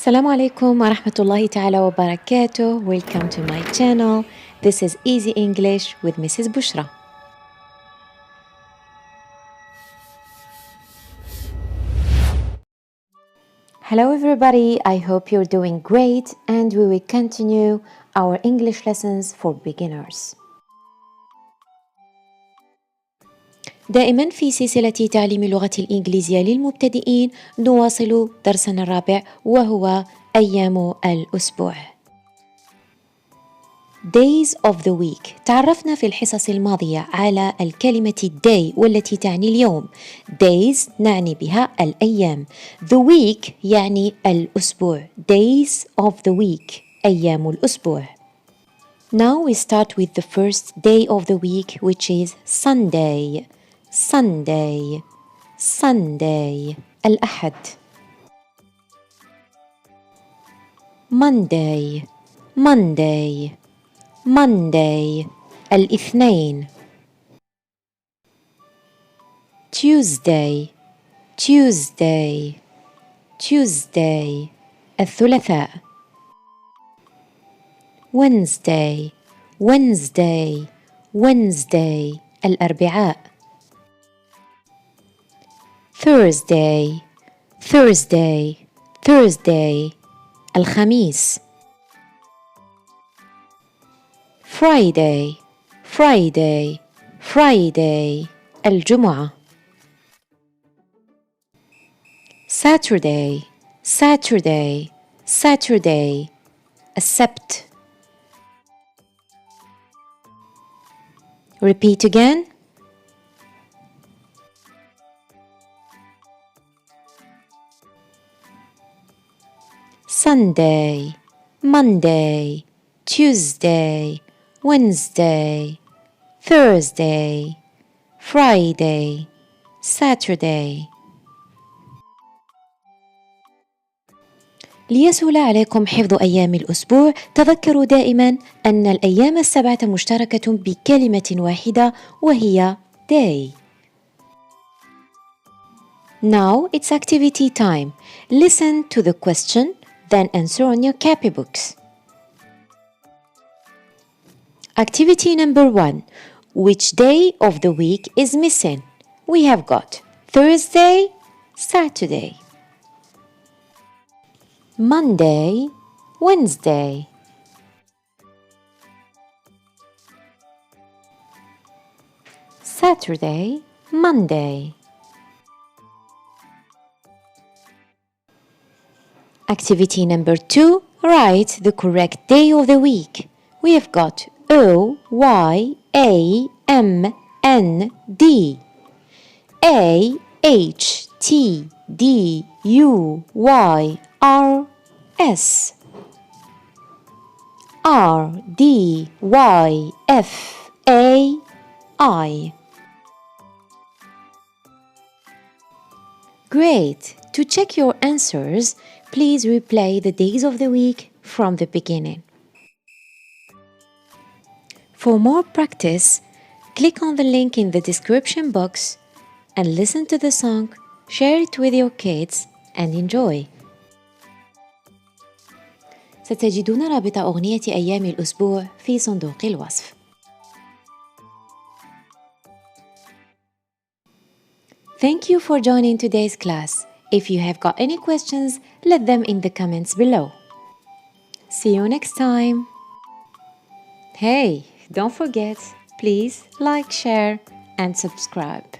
السلام عليكم ورحمة الله تعالى وبركاته. Welcome to my channel. This is Easy English with Mrs. Bushra. Hello everybody, I hope you're doing great and we will continue our English lessons for beginners. دائما في سلسلة تعليم اللغة الإنجليزية للمبتدئين نواصل درسنا الرابع وهو أيام الاسبوع. Days of the week. تعرفنا في الحصص الماضية على الكلمة day والتي تعني اليوم. Days نعني بها الأيام. The week يعني الأسبوع. Days of the week. أيام الأسبوع. Now we start with the first day of the week, which is Sunday. Sunday. Sunday. الأحد. Monday. Monday. Monday. الاثنين. Tuesday. Tuesday. Tuesday. الثلاثاء. Wednesday. Wednesday. Wednesday. الأربعاء. Thursday. Thursday. Thursday. الخميس. Friday. Friday. Friday. الجمعة. Saturday. Saturday. Saturday. السبت. Repeat again. Sunday, Monday, Tuesday, Wednesday, Thursday, Friday, Saturday. ليسهل عليكم حفظ أيام الأسبوع، تذكروا دائما أن الأيام السبعة مشتركة بكلمة واحدة وهي day. Now it's activity time. Listen to the question, then answer on your copybooks. Activity number 1. Which day of the week is missing? We have got Thursday, Saturday, Monday, Wednesday, Saturday, Monday. Activity number 2. Write the correct day of the week. We have got O-Y-A-M-N-D, A-H-T-D-U-Y-R-S, R-D-Y-F-A-I. Great! To check your answers, please replay the days of the week from the beginning. For more practice, click on the link in the description box and listen to the song, share it with your kids and enjoy. ستجدون رابط أغنية أيام الأسبوع في صندوق الوصف. Thank you for joining today's class. If you have got any questions, let them in the comments below. See you next time. Hey, don't forget, please like, share, and subscribe.